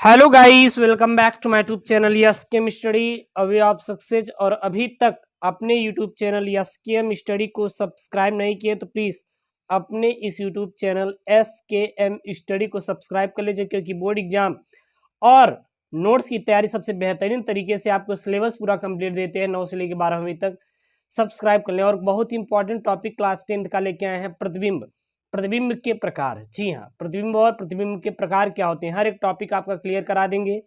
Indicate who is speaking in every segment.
Speaker 1: Hello guys, welcome back to my YouTube channel S KM study. अभी आप success और अभी तक अपने YouTube channel S KM study को सब्सक्राइब नहीं किए तो प्लीज़ अपने इस YouTube channel S K M study को सब्सक्राइब कर लीजिए, क्योंकि बोर्ड एग्जाम और नोट्स की तैयारी सबसे बेहतरीन तरीके से आपको सिलेबस पूरा कंप्लीट देते हैं 9 से लेकर 12वीं तक। सब्सक्राइब कर लें। और बहुत ही इंपॉर्टेंट टॉपिक क्लास 10th का लेके आए हैं, प्रतिबिंब। प्रतिबिंब के प्रकार। जी हाँ, प्रतिबिंब और प्रतिबिंब के प्रकार क्या होते हैं, हर एक टॉपिक आपका क्लियर करा देंगे।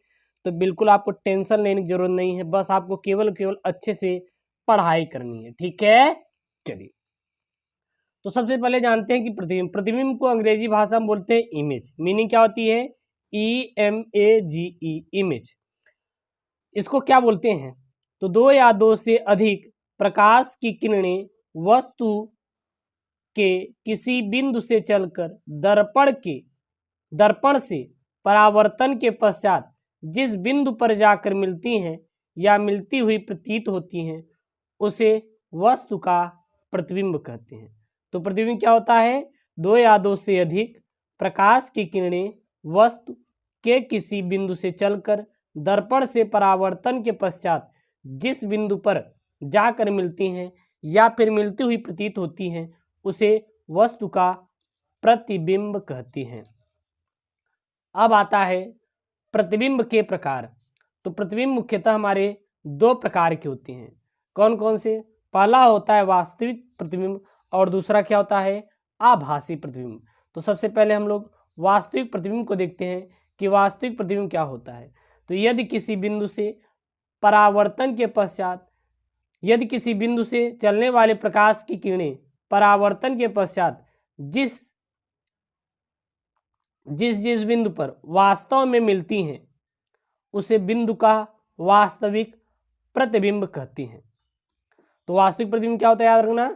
Speaker 1: तो बिल्कुल आपको टेंशन लेने की जरूरत नहीं है, बस आपको केवल अच्छे से पढ़ाई करनी है। ठीक है, चलिए तो सबसे पहले जानते हैं कि प्रतिबिंब। प्रतिबिंब को अंग्रेजी भाषा में बोलते हैं इमेज। मीनिंग क्या होती है? EMAGE, image. इसको क्या बोलते हैं? तो दो या दो से अधिक प्रकाश की किरणें वस्तु के किसी बिंदु से चलकर दर्पण से परावर्तन के पश्चात जिस बिंदु पर जाकर मिलती हैं या मिलती हुई प्रतीत होती हैं उसे वस्तु का प्रतिबिंब कहते हैं। तो प्रतिबिंब क्या होता है? दो या दो से अधिक प्रकाश की किरणें वस्तु के किसी बिंदु से चलकर दर्पण से परावर्तन के पश्चात जिस बिंदु पर जाकर मिलती हैं या फिर मिलती हुई प्रतीत होती हैं उसे वस्तु का प्रतिबिंब कहती हैं। अब आता है प्रतिबिंब के प्रकार। तो प्रतिबिंब मुख्यतः हमारे दो प्रकार के होते हैं। कौन कौन से? पहला होता है वास्तविक प्रतिबिंब और दूसरा क्या होता है? आभासी प्रतिबिंब। तो सबसे पहले हम लोग वास्तविक प्रतिबिंब को देखते हैं कि वास्तविक प्रतिबिंब क्या होता है। तो यदि किसी बिंदु से परावर्तन के पश्चात, यदि किसी बिंदु से चलने वाले प्रकाश की किरणें परावर्तन के पश्चात जिस जिस बिंदु पर वास्तव में मिलती हैं उसे बिंदु का वास्तविक प्रतिबिंब कहती हैं। तो वास्तविक प्रतिबिंब क्या होता है, याद रखना।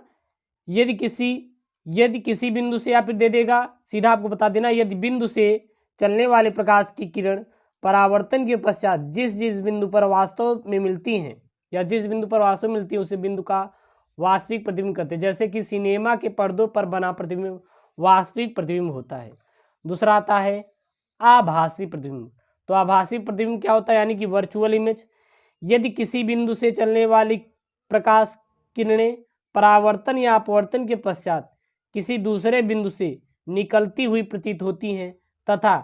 Speaker 1: यदि किसी बिंदु से, या फिर दे देगा सीधा आपको बता देना, यदि बिंदु से चलने वाले प्रकाश की किरण परावर्तन के पश्चात जिस बिंदु पर वास्तव में मिलती हैं या जिस बिंदु पर वास्तव में मिलती है उसे बिंदु का वास्तविक प्रतिबिंब कहते हैं। जैसे कि सिनेमा के पर्दों पर बना प्रतिबिंब वास्तविक प्रतिबिंब होता है। दूसरा आता है आभासी प्रतिबिंब। तो आभासी प्रतिबिंब क्या होता है, यानी कि वर्चुअल इमेज। यदि किसी बिंदु से चलने वाली प्रकाश किरणें परावर्तन या अपवर्तन के पश्चात किसी दूसरे बिंदु से निकलती हुई प्रतीत होती हैं तथा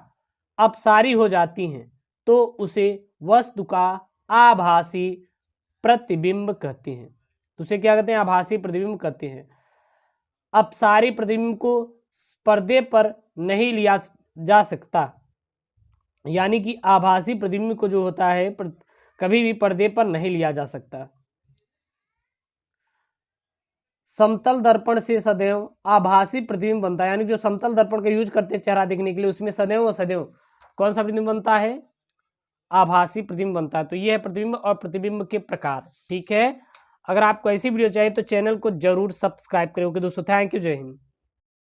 Speaker 1: अपसारी हो जाती हैं तो उसे वस्तु का आभासी प्रतिबिंब कहते हैं। तो उसे क्या कहते हैं? आभासी प्रतिबिंब कहते हैं। अपसारी प्रतिबिंब को पर्दे पर नहीं लिया जा सकता, यानी कि आभासी प्रतिबिंब को जो होता है कभी भी पर्दे पर नहीं लिया जा सकता। समतल दर्पण से सदैव आभासी प्रतिबिंब बनता है, यानी जो समतल दर्पण का यूज करते हैं चेहरा देखने के लिए, उसमें सदैव कौन सा प्रतिबिंब बनता है? आभासी प्रतिबिंब बनता है। तो ये है प्रतिबिंब और प्रतिबिंब के प्रकार। ठीक है, अगर आपको ऐसी वीडियो चाहिए तो चैनल को जरूर सब्सक्राइब करें। ओके दोस्तों, थैंक यू, जय हिंद।